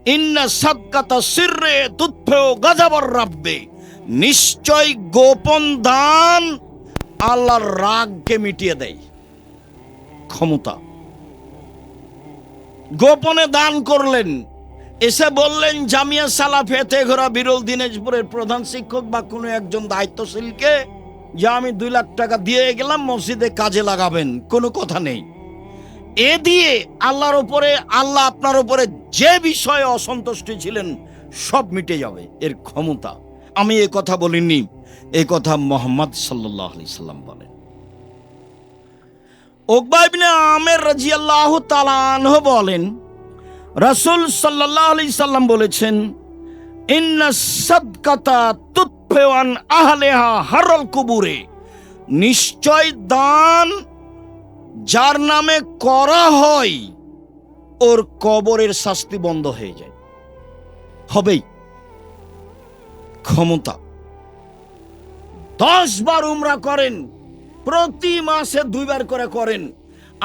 ইন্না সাদকাতা সিররে তুতফিউ গাযাবার রাব্বি, নিশ্চয় গোপন দান আল্লাহর রাগকে মিটিয়ে দেয়। ক্ষমতা। গোপনে দান করলেন, এসে বললেন জামিয়া সালাফে তেঘরা বিরল দিনাজপুরের প্রধান শিক্ষক বা কোনো একজন দায়িত্বশীলকে যে আমি 2 লাখ টাকা দিয়ে গেলাম, মসজিদে কাজে লাগাবেন, কোনো কথা নেই। এ দিয়ে আল্লাহর উপরে, আল্লাহ আপনার উপরে যে বিষয়ে অসন্তুষ্ট ছিলেন সব মিটে যাবে, এর ক্ষমতা। আমি এ কথা বলিনি, এ কথা মুহাম্মদ সাল্লাল্লাহু আলাইহি সাল্লাম বলেন। উকবা ইবনে আমের রাদিয়াল্লাহু তাআলা আনহু বলেন, রাসূল সাল্লাল্লাহু আলাইহি সাল্লাম বলেছেন, ইন্না সাদকাতা তুতফিউ আন আহলিহা হারাল কুবুরে, নিশ্চয় দান যার নামে করা হয় ওর কবরের শাস্তি বন্ধ হয়ে যায়। হবেই। ক্ষমতা। 10 বার উমরা করেন, প্রতি মাসে 2 বার করে করেন,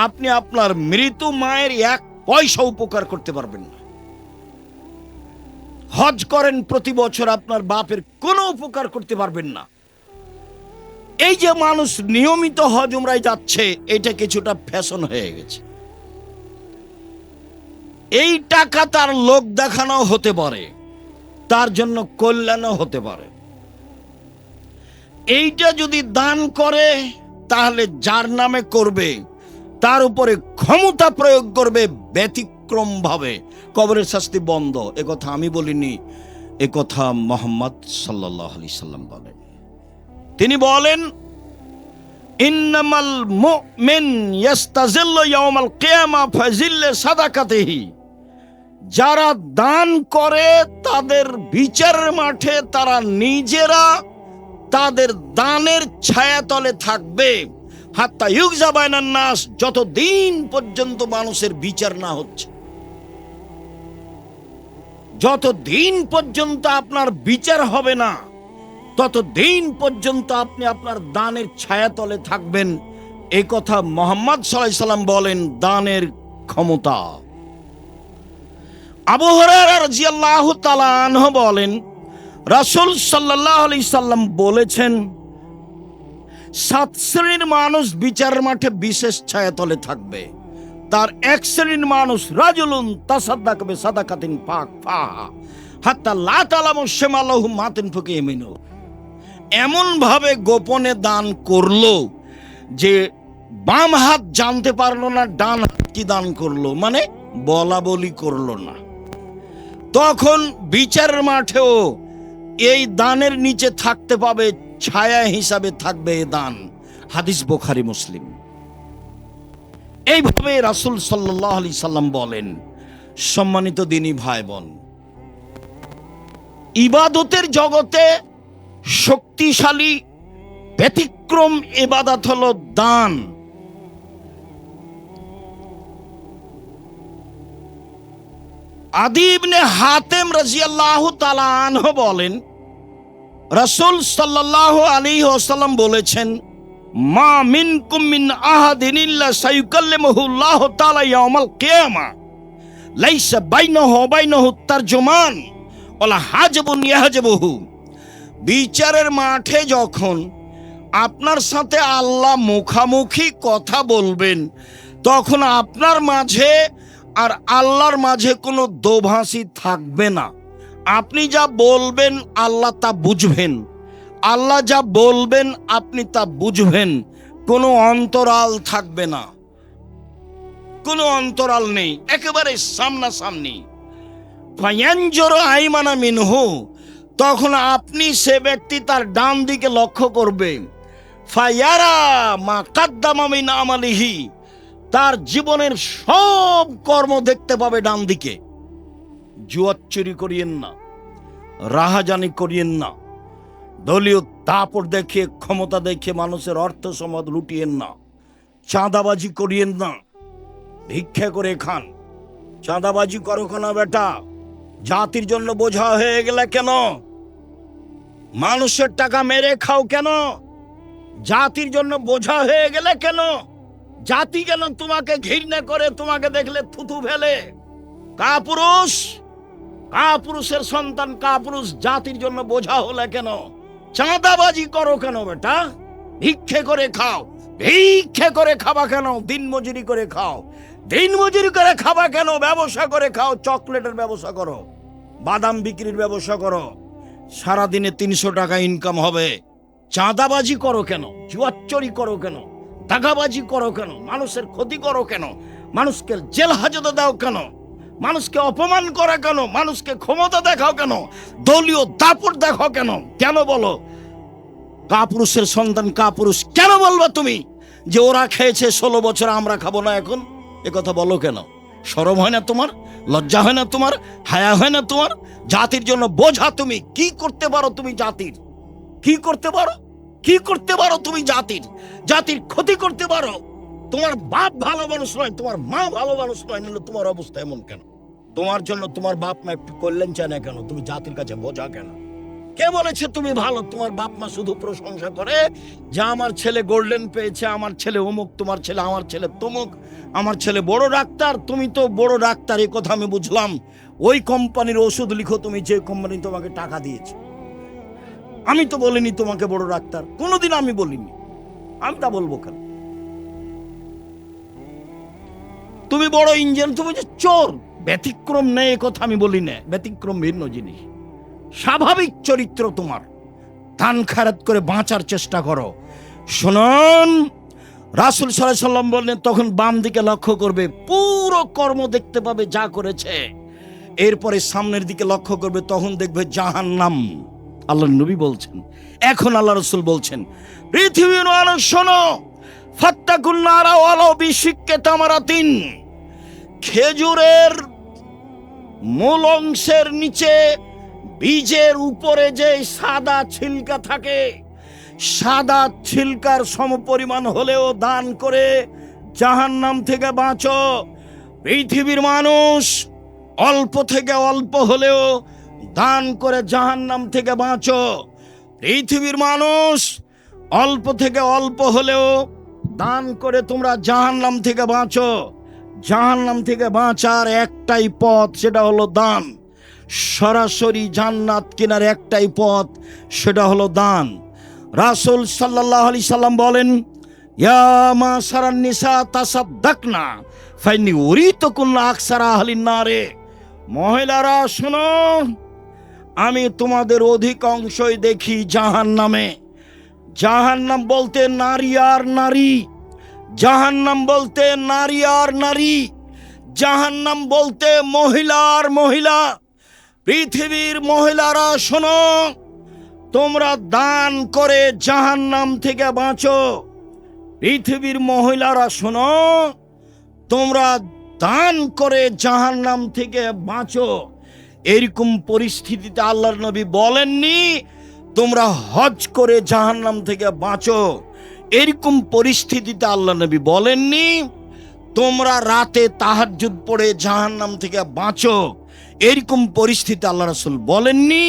আপনি আপনার মৃত মায়ের 1 পয়সা উপকার করতে পারবেন না। হজ করেন প্রতি বছর, আপনার বাপের কোনো উপকার করতে পারবেন না। এই যে মানুষ নিয়মিত হজ উমরায় যাচ্ছে, এটা কিছুটা ফ্যাশন হয়ে গেছে। এই টাকা তার লোক দেখানো হতে পারে, তার জন্য কল্যাণও হতে পারে। এইটা যদি দান করে, তাহলে যার নামে করবে তার উপরে ক্ষমতা প্রয়োগ করবে ব্যতিক্রম ভাবে, কবরের শাস্তি বন্ধ। এ কথা আমি বলিনি, এ কথা মুহাম্মদ সাল্লাল্লাহু আলাইহি সাল্লাম বলেন। তিনি বলেন, ইন্নামাল মুমিন ইয়াস্তাজিল্লু ইয়াওমাল কিয়ামা ফাজিল্লে সাদাকাতিহি, যারা দান করে তাদের বিচারের মাঠে তারা নিজেরা তাদের দানের ছায়াতলে থাকবে, হাত্তা ইউগজা বাইনান নাস, যতদিন পর্যন্ত মানুষের বিচার না হচ্ছে। যতদিন পর্যন্ত আপনার বিচার হবে না, ততদিন পর্যন্ত আপনি আপনার দানের ছায়াতলে থাকবেন। এই কথা মুহাম্মদ সাল্লাল্লাহু আলাইহি সাল্লাম বলেন, দানের ক্ষমতা। আবু হুরায়রা রাদিয়াল্লাহু তাআলা আনহু বলেন, রাসূল সাল্লাল্লাহু আলাইহি সাল্লাম বলেছেন, 7 শ্রেণীর মানুষ বিচারের মাঠে বিশেষ ছায়াতলে থাকবে। তার 1 শ্রেণীর মানুষ, রাজুলুন তাসাদ্দাকা বিসাদাকাতিন ফাহা হাত্তা লা তালামু শিমালুহু মা তুনফিকু ইয়ামিনুহু, এমন ভাবে গোপনে দান করলো যে বাম হাত জানতে পারলো না ডান হাত কি দান করলো, মানে বলা বলি করলো না। তখন বিচারের মাঠেও এই দানের নিচে থাকতে পাবে, ছায়া হিসাবে থাকবে এই দান। হাদিস বুখারী মুসলিম। এইভাবে রাসূল সাল্লাল্লাহু আলাইহি সাল্লাম বলেন। সম্মানিত দিনী ভাই বোন, ইবাদতের জগতে শক্তিশালী ব্যতিক্রম ইবাদত হলো দান। আদি ইবনে হাতেম রাদিয়াল্লাহু তাআলা আনহু বলেন, রাসূল সাল্লাল্লাহু আলাইহি ওয়াসাল্লাম বলেছেন, মা মিনকুম মিন আহাদিন ইল্লা সায়ুকাল্লিমুহু আল্লাহু তাআলা ইয়াওমাল কিয়ামা লাইসা বাইনাহু ওয়া বাইনাহু তারজুমান ওয়ালা হাজাবুন ইয়াহজাবুহু। বিচারের মাঠে যখন আপনার সাথে আল্লাহ মুখামুখি কথা বলবেন, তখন আপনার মাঝে আর আল্লাহর মাঝে কোনো দোভাষী থাকবে না। আপনি যা বলবেন আল্লাহ তা বুঝবেন, আল্লাহ যা বলবেন আপনি তা বুঝবেন। কোনো অন্তরাল থাকবে না, কোনো অন্তরাল নেই, একেবারে সামনাসামনি। ফায়ানজুরু আইমানা মিনহু, তখন আপনি সে ব্যক্তি তার ডান দিকে লক্ষ্য করবেন। ফায়ারা মা কাদ্দামা মিন আমালিহি, তার জীবনের সব কর্ম দেখতে পাবে ডান দিকে। জুয়ার চুরি করিয়েন না, রাহাজানি করিয়েন না, দলীয় দাপট দেখিয়ে ক্ষমতা দেখিয়ে মানুষের অর্থ সম্পদ লুটিয়েন না, চাঁদাবাজি করিয়েন না, ভিক্ষা করে খান। চাঁদাবাজি করো না বেটা, জাতির জন্য বোঝা হয়ে গেলে কেন? মানুষের টাকা মেরে খাও কেন? জাতির জন্য বোঝা হয়ে গেলে কেন? জাতি কেন তোমাকে ঘৃণা করে, তোমাকে দেখলে থুতু ফেলে? কাপুরুষ, কাপুরুষের সন্তান কাপুরুষ জাতির জন্য বোঝা হলে কেন? চাঁদাবাজি করো কেন বেটা? ভিক্ষে করে খাও। ভিক্ষে করে খাবা কেন? দিনমজুরি করে খাও। দিনমজুরি করে খাবা কেন? ব্যবসা করে খাও। চকলেটের ব্যবসা করো, বাদাম বিক্রির ব্যবসা করো, সারাদিনে 300 টাকা ইনকাম হবে। চাঁদাবাজি করো কেন? জুয়াচুরি করো কেন? দাগাবাজি করো কেন? মানুষের ক্ষতি করো কেন? মানুষকে জেল হাজতে দাও কেন? মানুষকে অপমান করা কেন? মানুষকে ক্ষমতা দেখাও কেন? দলীয় দাপট দেখাও কেন? কেন বলো? কাপুরুষের সন্তান কাপুরুষ কেন বলবা তুমি? যে ওরা খেয়েছে 16 বছর, আমরা খাবো না এখন? এ কথা বলো কেন? শরম হয় না তোমার? লজ্জা হয় না তোমার? হায়া হয় না তোমার? জাতির জন্য বোঝা তুমি। কি করতে পারো তুমি জাতির? কি করতে পারো? কি করতে পারো তুমি জাতির? জাতির ক্ষতি করতে পারো? তোমার বাপ ভালো মানুষ নয়, তোমার মা ভালো মানুষ নয়, নাহলে তোমার অবস্থা এমন কেন? তোমার জন্য তোমার বাপ মা একটু কল্যাণ চায় না কেন? তুমি জাতির কাছে বোঝা কেন? কে বলেছে তুমি ভালো? তোমার বাপ মা শুধু প্রশংসা করে যে আমার ছেলে গোল্ডেন পেয়েছে, আমার ছেলে অমুক, তোমার ছেলে, আমার ছেলে তমুক, আমার ছেলে বড় ডাক্তার। তুমি তো বড় ডাক্তার, এই কথা আমি বুঝলাম। ওই কোম্পানির ওষুধ লিখো তুমি, যে কোম্পানি তোমাকে টাকা দিয়েছে। আমি তো বলিনি তোমাকে বড় ডাক্তার, কোনোদিন আমি বলিনি। আমি তা বলবো কেন? তুমি বড় ইঞ্জিনিয়ার, তুমি যে চোর। ব্যতিক্রম নেই এ কথা আমি বলি না, ব্যতিক্রম ভিন্ন জিনিস। স্বাভাবিক চরিত্র তোমার। দান খায়রাত করে বাঁচার চেষ্টা করো। শুনুন, রাসূল সাল্লাল্লাহু আলাইহি সাল্লাম বললেন, তখন বাম দিকে লক্ষ্য করবে, পুরো কর্ম দেখতে পাবে যা করেছে। এরপরে সামনের দিকে লক্ষ্য করবে, তখন দেখবে জাহান্নাম। আল্লাহ নবী বলছেন, এখন আল্লাহ রাসূল বলছেন, পৃথিবীর মানুষ শোনো, ফাত্তাকুন নারা ওয়ালাউ বিশিক্কি তামারাতিন। খেজুরের মূল অংশের নিচে বীজের উপরে যে সাদা ছিলকা থাকে, সাদা ছিলকার সমপরিমাণ হলেও দান করে জাহান্নাম থেকে বাঁচো। পৃথিবীর মানুষ অল্প থেকে অল্প হলেও দান করে জাহান্নাম থেকে বাঁচো। পৃথিবীর মানুষ অল্প থেকে অল্প হলেও দান করে তোমরা জাহান্নাম থেকে বাঁচো। জাহান্নাম থেকে বাঁচার একটাই পথ, সেটা হলো দান। সরাসরি জান্নাত কেনার একটাই পথ, সেটা হলো দান। রাসূল সাল্লাল্লাহু আলাইহি সাল্লাম বলেন, ইয়া মাশারান নিসা তাসাদ্দাকনা ফাইন্নী উরিতুকুন্না আকসারা আহলিন নারে। মহিলারা শোনো, আমি তোমাদের অধিকাংশই দেখি জাহান্নামে। জাহান্নাম বলতে নারী আর নারী, জাহান্নাম বলতে নারী আর নারী, জাহান্নাম বলতে মহিলা আর মহিলা। পৃথিবীর মহিলারা শোনো, তোমরা দান করে জাহান্নাম থেকে বাঁচো। পৃথিবীর মহিলারা শোনো, তোমরা দান করে জাহান্নাম থেকে বাঁচো। এরকম পরিস্থিতিতে আল্লাহর নবী বলেননি তোমরা হজ করে জাহান্নাম থেকে বাঁচো। এরকম পরিস্থিতিতে আল্লাহ নবী বলেননি তোমরা রাতে তাহাজ্জুদ পড়ে জাহান্নাম থেকে বাঁচো। এরকম পরিস্থিতি আল্লাহ রাসূল বলেননি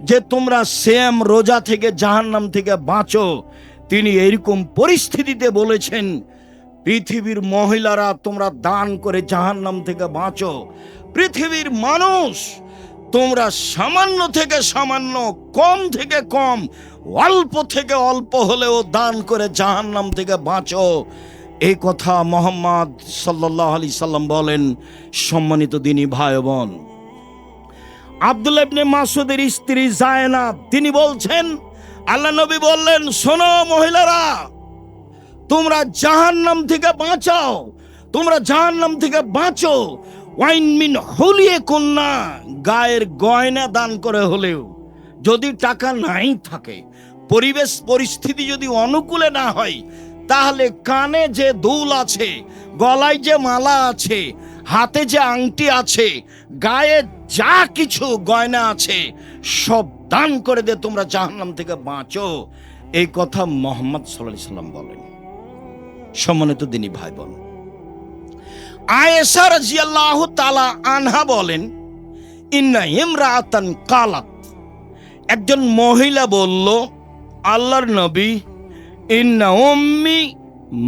যে তোমরা সিয়াম রোজা থেকে জাহান্নাম থেকে বাঁচো। তিনি এরকম পরিস্থিতিতে বলেছেন, পৃথিবীর মহিলারা তোমরা দান করে জাহান্নাম থেকে বাঁচো। পৃথিবীর মানুষ তোমরা সামান্য থেকে সামান্য, কম থেকে কম, অল্প থেকে অল্প হলেও দান করে জাহান্নাম থেকে বাঁচো। এই কথা মুহাম্মদ সাল্লাল্লাহু আলাইহি সাল্লাম বলেন। সম্মানিত দিনী ভাই বোন, আব্দুল্লাহ ইবনে মাসউদের স্ত্রী যায়েনাব তিনি বলছেন, আল্লাহ নবী বললেন, শোনো মহিলারা, তোমরা জাহান্নাম থেকে বাঁচাও, তোমরা জাহান্নাম থেকে বাঁচো। ওয়াইন মিন হুলিয়ে কন্যা, গায়ের গয়না দান করে হলেও। যদি টাকা নাই থাকে, পরিবেশ পরিস্থিতি যদি অনুকূলে না হয়, তাহলে কানে যে দুল আছে, গলায় যে মালা আছে, হাতে যে আংটি আছে, গায়ে যা কিছু গয়না আছে, সব দান করে দে, তোমরা জাহান্নাম থেকে বাঁচো। এই কথা মুহাম্মদ সাল্লাল্লাহু আলাইহি সাল্লাম বলেন। সম্মানিত দিনী ভাই বোন, আয়েশা রাদিয়াল্লাহু তাআলা আনহা বলেন, ইন্না ইমরাআতান কালাত, একজন মহিলা বলল, আল্লাহর নবী, ইন্না উম্মি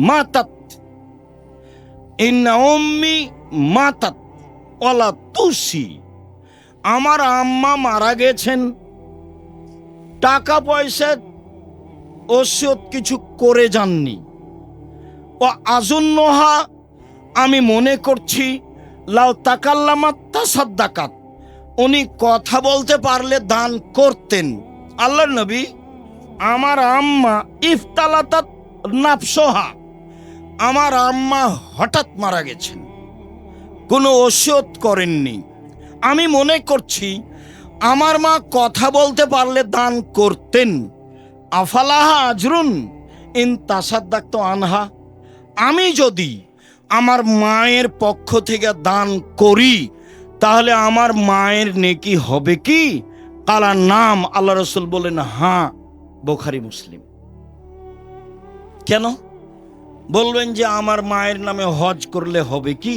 মাতাত, ইন্না উম্মি মাতাত ওয়ালা তুসি, আমার আম্মা মারা গেছেন, টাকা পয়সা ওসিয়ত কিছু করে যাননি। ও আজুন্নহা, আমি মনে করছি, লাউ তাকাল্লামাত তাসাদ্দাকাত, উনি কথা বলতে পারলে দান করতেন। আল্লাহর নবী, আমার আম্মা ইফতালাতাত নাফসহা, আমার আম্মা হঠাৎ মারা গেছেন, কোনো ওসিয়ত করেননি। আমি মনে করছি আমার মা কথা বলতে পারলে দান করতেন। আফালাহা আজরুন ইন তাসাদ্দাক্ত আনহা, আমি যদি আমার মায়ের পক্ষ থেকে দান করি তাহলে আমার মায়ের নেকি হবে কি? কালা নাম, আল্লাহ রসুল বলেন হ্যাঁ। বুখারী মুসলিম। কেন বলবেন যে আমার মায়ের নামে হজ করলে হবে কি,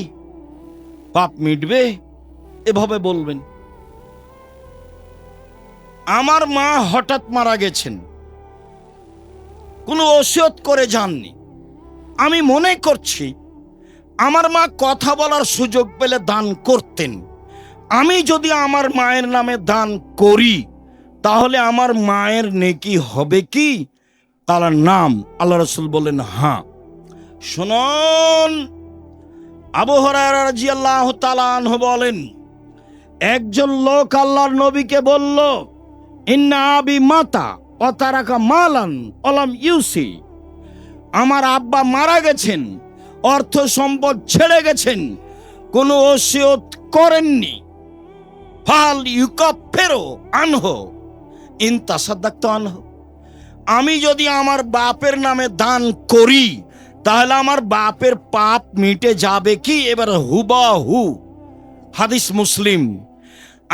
পাপ মিটবে? এভাবে বলবেন। আমার মা হঠাৎ মারা গেছেন, কোনো ওসিয়ত করে যাননি। আমি মনে করছি আমার মা কথা বলার সুযোগ পেলে দান করতেন। আমি যদি আমার মায়ের নামে দান করি তাহলে আমার মায়ের নেকি হবে কি? তার নাম, আল্লাহ রাসূল বলেন হ্যাঁ। শুনুন, আবু হুরায়রা রাদিয়াল্লাহু তাআলা আনহু বলেন, একজন লোক আল্লাহর নবীকে বলল, ইন্না আবি মাতা ওয়া তারাকা মালান ওয়ালাম ইউসি, আমার আব্বা মারা গেছেন, অর্থ সম্পদ ছেড়ে গেছেন, কোনো ওসিয়ত করেননি। ফাল ইউকাফিরু আনহু ইন তাসাদ্দাকতু আনহু, আমি যদি আমার বাপের নামে দান করি তাহলে আমার বাপের পাপ মিটে যাবে কি? এবার হুবাহু হাদিস মুসলিম।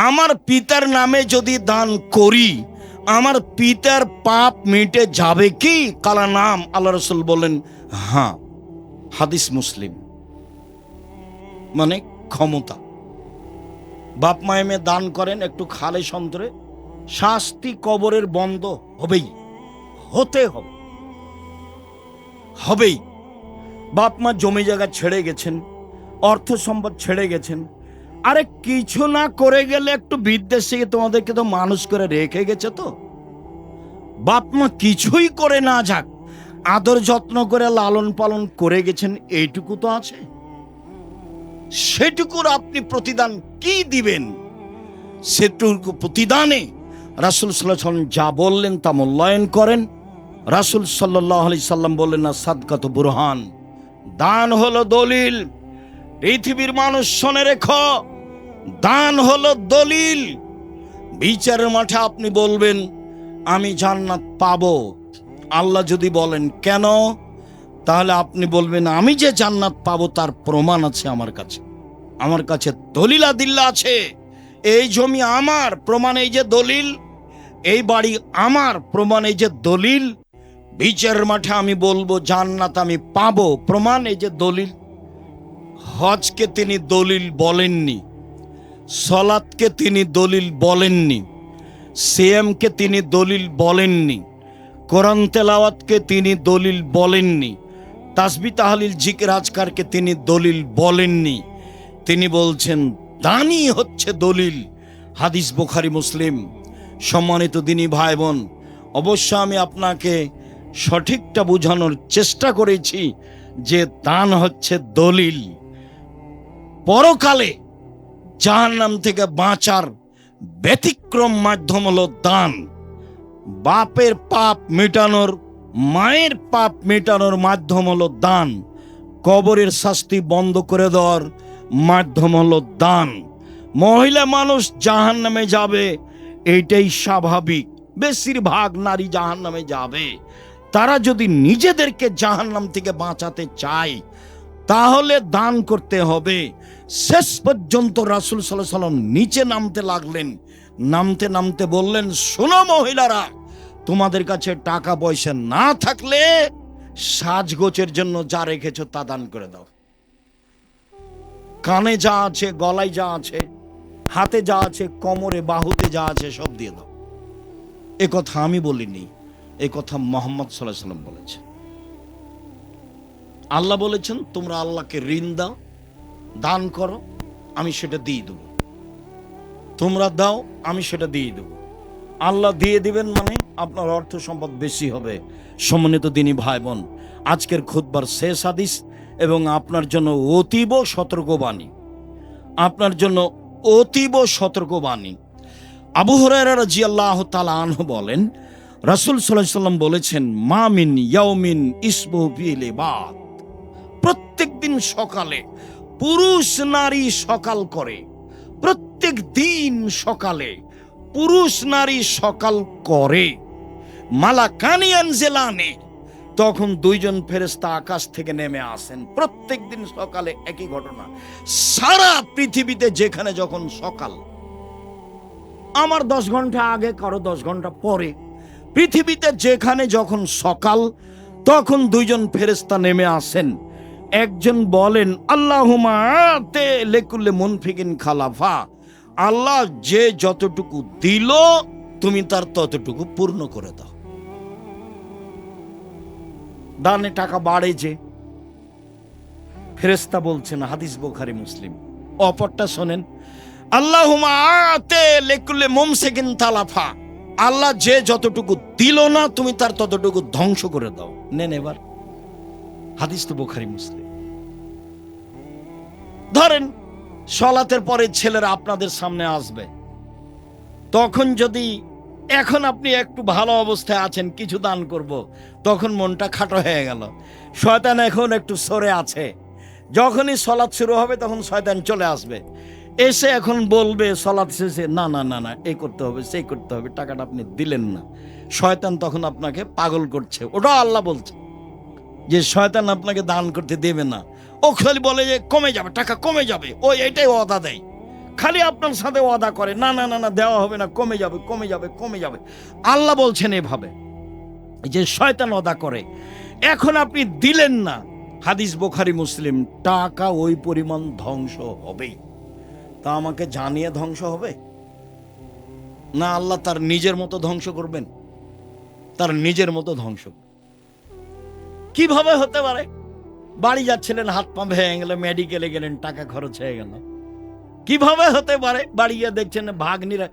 আমার পিতার নামে যদি দান করি আমার পিতার পাপ মিটে যাবে কি? কালা নাম, আল্লাহ রাসূল বলেন হ্যাঁ। হাদিস মুসলিম। মানে ক্ষমতা। বাপ মায়েমে দান করেন একটু খালে সন্তরে, শাস্তি কবরের বন্ধ হবেই, হতে হবে, হবেই। বাপ মা জমি জায়গা ছেড়ে গেছেন, অর্থ সম্পদ ছেড়ে গেছেন, আরে কিছু না করে গেলে একটু বিদেশ থেকে তোমাদেরকে তো মানুষ করে রেখে গেছে। তো বাপ মা কিছুই করে না যাক, আদর যত্ন করে লালন পালন করে গেছেন, এইটুকু তো আছে। সেটুকুর আপনি প্রতিদান কি দিবেন? সেটুকু প্রতিদানে রাসূল সাল্লাল্লাহু আলাইহি ওয়াসাল্লাম যা বললেন তা মূল্যায়ন করেন। রাসূল সাল্লাল্লাহু আলাইহি সাল্লাম বললেন না সাদকাতু বুরহান, দান হলো দলিল। পৃথিবীর মানুষ শুনে রেখো, দান হলো দলিল। বিচারের মাঠে আপনি বলবেন আমি জান্নাত পাবো, আল্লাহ যদি বলেন কেন, তাহলে আপনি বলবেন আমি যে জান্নাত পাবো তার প্রমাণ আছে আমার কাছে, আমার কাছে দলিল আদিল্লা আছে। এই জমি আমার, প্রমাণ এই যে দলিল। এই বাড়ি আমার, প্রমাণ এই যে দলিল। বিচারের মাঠে আমি বলবো জান্নাত আমি পাবো, প্রমাণ এই যে দলিল। হজকে তিনি দলিল বলেননি, সালাতকে তিনি দলিল বলেননি, সিয়ামকে তিনি দলিল বলেননি, কোরআন তেলাওয়াতকে তিনি দলিল বলেননি, তাসবিহ তাহলিল জিকির আজকারকে তিনি দলিল বলেননি। তিনি বলছেন দানই হচ্ছে দলিল। হাদিস বুখারী মুসলিম। সম্মানিত দিনী ভাই বোন, অবশ্য আমি আপনাকে সঠিকটা বোঝানোর চেষ্টা করেছি যে দান হচ্ছে দলিল। পরকালে জাহান্নাম থেকে বাঁচার ব্যতিক্রম মাধ্যম হলো দান। বাপের পাপ মেটানোর, মায়ের পাপ মেটানোর মাধ্যম হলো দান। কবরের শাস্তি বন্ধ করে দেওয়ার মাধ্যম হলো দান। মহিলা মানুষ জাহান্নামে যাবে, এইটাই স্বাভাবিক। বেশিরভাগ নারী জাহান্নামে যাবে। তারা যদি নিজেদেরকে জাহান্নাম থেকে বাঁচাতে চায় তাহলে দান করতে হবে। শেষ পর্যন্ত রাসূল সাল্লাল্লাহু আলাইহি ওয়াসাল্লাম নিচে নামতে লাগলেন, নামতে নামতে বললেন, শোনো মহিলারা, তোমাদের কাছে টাকা পয়সা না থাকলে সাজগোজের জন্য যা রেখেছো তা দান করে দাও। কানে যা আছে, গলায় যা আছে, হাতে যা আছে, কোমরে বাহুতে যা আছে সব দিয়ে দাও। এ কথা আমি বলিনি, এ কথা মুহাম্মদ সাল্লাল্লাহু আলাইহি ওয়াসাল্লাম বলেছে। আল্লাহ বলেছেন তোমরা আল্লাহকে ঋণ দাও, দান করো, আমি সেটা দিয়ে দেব। তোমরা দাও, আমি সেটা দিয়ে দেব। আল্লাহ দিয়ে দিবেন মানে আপনার অর্থ সম্পদ বেশি হবে। সম্মানিত দিনী ভাই বোন, আজকের খুতবার শেষ হাদিস এবং আপনার জন্য অতীব সতর্কবাণী, আপনার জন্য অতীব সতর্কবাণী। আবু হুরায়রা রাদিয়াল্লাহু তাআলা আনহু বলেন, রাসূল সাল্লাল্লাহু আলাইহি ওয়াসাল্লাম বলেছেন, মা মিন ইয়াউমিন ইসবুহু ফিল ইবাদ। প্রত্যেক দিন সকালে পুরুষ নারী সকাল করে, প্রত্যেক দিন সকালে পুরুষ নারী সকাল করে। মালাকানি আনজিলানে, তখন দুইজন ফেরেশতা আকাশ থেকে নেমে আসেন। প্রত্যেক দিন সকালে একই ঘটনা। সারা পৃথিবীতে যেখানে যখন সকাল, আমার 10 ঘন্টা আগে, কারো 10 ঘন্টা পরে, পৃথিবীতে যেখানে যখন সকাল, তখন দুইজন ফেরেশতা নেমে আসেন। একজন বলেন, আল্লাহুম্মা আতে লিকুল্লি মুনফিকিন খালাফা, আল্লাহ যে যতটুকু দিল তুমি তার ততটুকু পূর্ণ করে দাও। দানে টাকা বাড়ে যে, ফেরেশতা বলছেন, হাদিস বুখারী মুসলিম। অপরটা শোনেন, আল্লাহুম্মা আতে লিকুল্লি মুমসিকিন তালাফা, আল্লাহ যে যতটুকু দিল না তুমি তার ততটুকু ধ্বংস করে দাও। নেন এবার, হাদিস তো বুখারী মুসলিম। ধরেন সালাতের পরে ছেলেরা আপনাদের সামনে আসবে, তখন যদি এখন আপনি একটু ভালো অবস্থায় আছেন, কিছু দান করব, তখন মনটা খাটো হয়ে গেল। শয়তান এখন একটু সরে আছে, যখনই সালাত শুরু হবে তখন শয়তান চলে আসবে, এসে এখন বলবে সালাত শেষে, না না না না এই করতে হবে সেই করতে হবে, টাকাটা আপনি দিলেন না। শয়তান তখন আপনাকে পাগল করছে। ওটা আল্লাহ বলছে যে শয়তান আপনাকে দান করতে দেবে না। ও খালি বলে যে কমে যাবে, টাকা কমে যাবে, ও এটাই ওয়াদা দেয়, খালি আপনার সাথে ওয়াদা করে, না না না না দেওয়া হবে না, কমে যাবে কমে যাবে কমে যাবে। আল্লাহ বলছেন এভাবে যে শয়তান ওয়াদা করে। এখন আপনি দিলেন না, হাদিস বুখারী মুসলিম, টাকা ওই পরিমাণ ধ্বংস হবেই। তা আমাকে জানিয়ে ধ্বংস হবে না, আল্লাহ তার নিজের মতো ধ্বংস করবেন? তার নিজের মতো ধ্বংস কিভাবে হতে পারে? বাড়ি যাচ্ছিলেন, হাত পা ভেঙে গেল, মেডিকেলে গেলেন, টাকা খরচ হয়ে গেল। কিভাবে হতে পারে? বাড়ি গিয়ে দেখছেন ভাগ্নিরা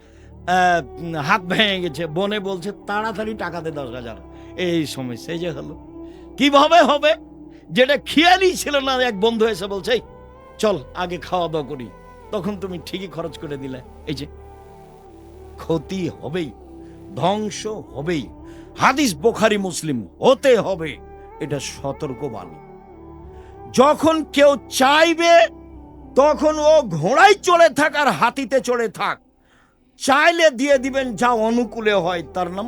হাত ভেঙে গেছে, বোনে বলছে তাড়াতাড়ি টাকা দে 10,000, এই সমস্যা এই যে হলো। কিভাবে হবে? যেটা খেয়ালই ছিল না, এক বন্ধু এসে বলছে চল আগে খাওয়া দাওয়া করি, তখন তুমি ঠিকই খরচ করে দিলে। এই যে ক্ষতি হবেই, ধ্বংস হবেই। হাদিস বুখারী মুসলিম, হতে হবে, এটা সতর্কবাণী। যখন কেউ চাইবে তখন ও ঘোড়ায় চড়ে থাক আর হাতিতে চড়ে থাক, চাইলে দিয়ে দিবেন যা অনুকূলে হয়, তার নাম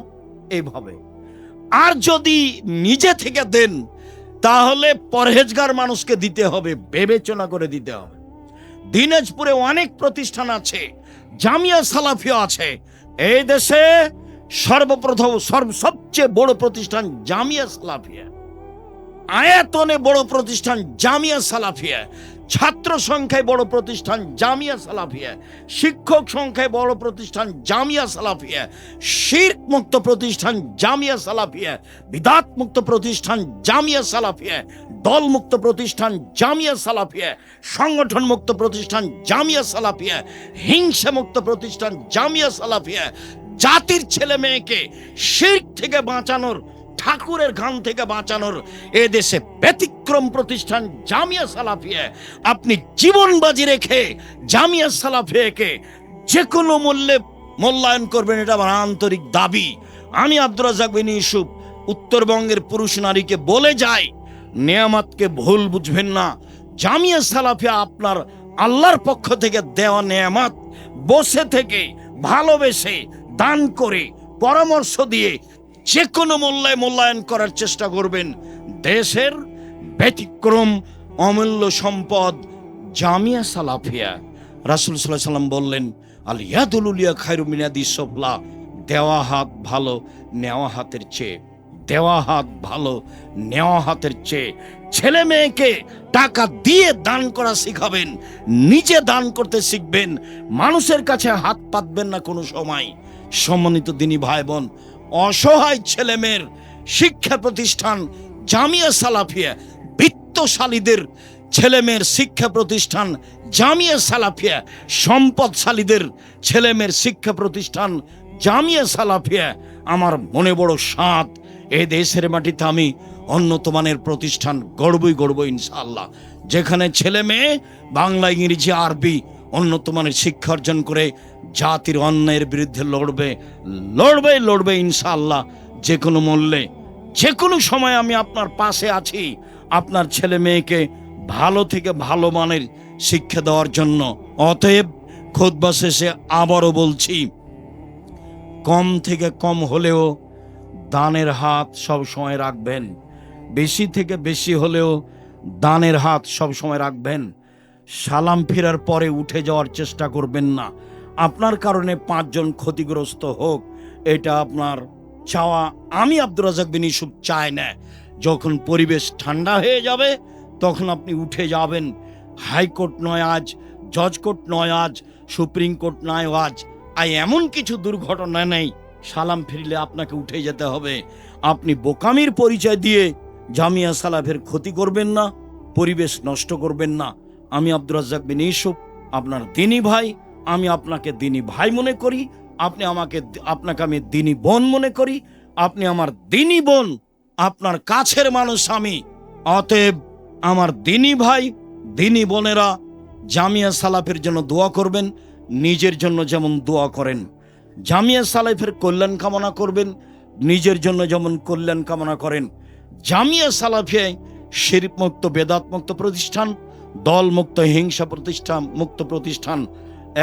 এইভাবে। আর যদি নিজে থেকে দেন তাহলে পরহেজগার মানুষকে দিতে হবে, বিবেচনা করে দিতে হবে। দিনাজপুরে অনেক প্রতিষ্ঠান আছে, জামিয়া সালাফিয়া আছে। এই দেশে সর্বপ্রথম সবচেয়ে বড় প্রতিষ্ঠান জামিয়া সালাফিয়া, আয়াতনে বড় প্রতিষ্ঠান জামিয়া সালাফিয়া, ছাত্র সংখ্যায় বড় প্রতিষ্ঠান জামিয়া সালাফিয়া, শিক্ষক সংখ্যায় বড় প্রতিষ্ঠান জামিয়া সালাফিয়া, শিরক মুক্ত প্রতিষ্ঠান জামিয়া সালাফিয়া, বিদাত মুক্ত প্রতিষ্ঠান জামিয়া সালাফিয়া, দল মুক্ত প্রতিষ্ঠান জামিয়া সালাফিয়া, সংগঠন মুক্ত প্রতিষ্ঠান জামিয়া সালাফিয়া, হিংসা মুক্ত প্রতিষ্ঠান জামিয়া সালাফিয়া, জাতির ছেলে মেয়েকে শিরক থেকে বাঁচানোর, ঠাকুরের ঘাম থেকে বাঁচানোর এদেশে ব্যতিক্রম প্রতিষ্ঠান জামিয়া সালাফিয়া। আপনি জীবন বাজি রেখে জামিয়া সালাফিয়াকে যে কোনো মূল্যে মূল্যায়ন করবেন, এটা আমার আন্তরিক দাবি। আমি আব্দুর রাজ্জাক বিন ইউসুফ উত্তরবঙ্গের পুরুষ নারীকে বলে যাই, নেয়ামতকে ভুল বুঝবেন না। জামিয়া সালাফিয়া আপনার আল্লাহর পক্ষ থেকে দেওয়া নেয়ামত, বসে থেকে ভালোবেসে দান করে পরামর্শ দিয়ে যে কোনো মূল্যে মূল্যায়ন করার চেষ্টা করবেন। দেশের ব্যতিক্রম অমূল্য সম্পদ জামিয়া সালাফিয়া। রাসূল সাল্লাল্লাহু আলাইহি ওয়াসাল্লাম বললেন, আল ইয়াদুল উলিয়া খায়রু মিন ইয়াদিস সুফলা, দেওয়া হাত ভালো নেওয়া হাতের চেয়ে, দেওয়া হাত ভালো নেওয়া হাতের চেয়ে। ছেলে মেয়েকে টাকা দিয়ে দান করা শিখাবেন, নিজে দান করতে শিখবেন, মানুষের কাছে হাত পাতবেন না কোনো সময়। সম্মানিত দিনী ভাই বোন, অসহায় ছেলে মেয়ের শিক্ষা প্রতিষ্ঠান জামিয়া সালাফিয়া, বিত্তশালীদের ছেলেমেয়ের শিক্ষা প্রতিষ্ঠান জামিয়া সালাফিয়া, সম্পদশালীদের ছেলেমেয়ের শিক্ষা প্রতিষ্ঠান জামিয়া সালাফিয়া। আমার মনে বড় সাধ, এই দেশের মাটিতে আমি উন্নত মানের প্রতিষ্ঠান গড়ব ইনশাআল্লাহ, যেখানে ছেলে মেয়ে বাংলা, ইংরেজি, আরবি উন্নত মানের শিক্ষা অর্জন করে জাতির অন্যায়ের বিরুদ্ধে লড়বে ইনশাআল্লাহ। যে কোনো মূল্যে, যে কোনো সময় আমি আপনার পাশে আছি, আপনার ছেলে মেয়েকে ভালো থেকে ভালো মানের শিক্ষা দেওয়ার জন্য। অতএব খুতবা শেষে আবারও বলছি, কম থেকে কম হলেও দানের হাত সব সময় রাখবেন, বেশি থেকে বেশি হলেও দানের হাত সব সময় রাখবেন। সালাম ফেরার পরে উঠে যাওয়ার চেষ্টা করবেন না। আপনার কারণে 5 জন ক্ষতিগ্রস্ত হোক, এটা আপনার চাওয়া আমি আব্দুর রাজ্জাক বিন ইউসুফ চাই না। যখন পরিবেশ ঠান্ডা হয়ে যাবে তখন আপনি উঠে যাবেন। হাইকোর্ট নয় আজ, জজ কোর্ট নয় আজ, সুপ্রিম কোর্ট নয় আজ, এমন কিছু দুর্ঘটনা নেই সালাম ফিরলে আপনাকে উঠে যেতে হবে। আপনি বোকামির পরিচয় দিয়ে জামিয়া সালাফের ক্ষতি করবেন না, পরিবেশ নষ্ট করবেন না। আমি আব্দুর রাজ্জাক বিন ইউসুফ আপনার দিনী ভাই, আমি আপনাকে দিনী ভাই মনে করি, আপনাকে আমি দিনী বোন মনে করি, আপনি আমার দিনী বোন, আপনার কাছের মানুষ আমি। অতএব আমার দিনী ভাই, দিনী বোনেরা জামিয়া সালাফের জন্য দোয়া করবেন, নিজের জন্য যেমন দোয়া করেন। জামিয়া সালাফের কল্যাণ কামনা করবেন, নিজের জন্য যেমন কল্যাণ কামনা করেন। জামিয়া সালাফিয়ায় শিরক মুক্ত, বেদাত মুক্ত প্রতিষ্ঠান, দল মুক্ত, হিংসা মুক্ত প্রতিষ্ঠান।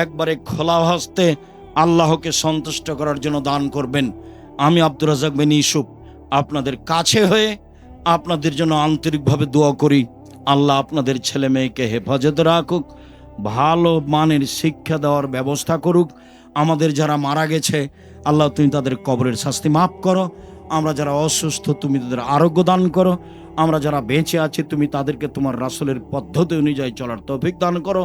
একবারে খোলা হস্তে আল্লাহকে সন্তুষ্ট করার জন্য দান করবেন। আমি আব্দুর রাজ্জাক বিন ইউসুফ আপনাদের কাছে হয়ে আপনাদের জন্য আন্তরিকভাবে দোয়া করি। আল্লাহ আপনাদের ছেলে মেয়েকে হেফাজতে রাখুক, ভালো মানের শিক্ষা দেওয়ার ব্যবস্থা করুক। আমাদের যারা মারা গেছে আল্লাহ তুমি তাদের কবরের শাস্তি মাফ করো। আমরা যারা অসুস্থ তুমি তাদের আরোগ্য দান করো। আমরা যারা বেঁচে আছি তুমি তাদেরকে তোমার রাসূলের পদ্ধতি অনুযায়ী চলার তৌফিক দান করো।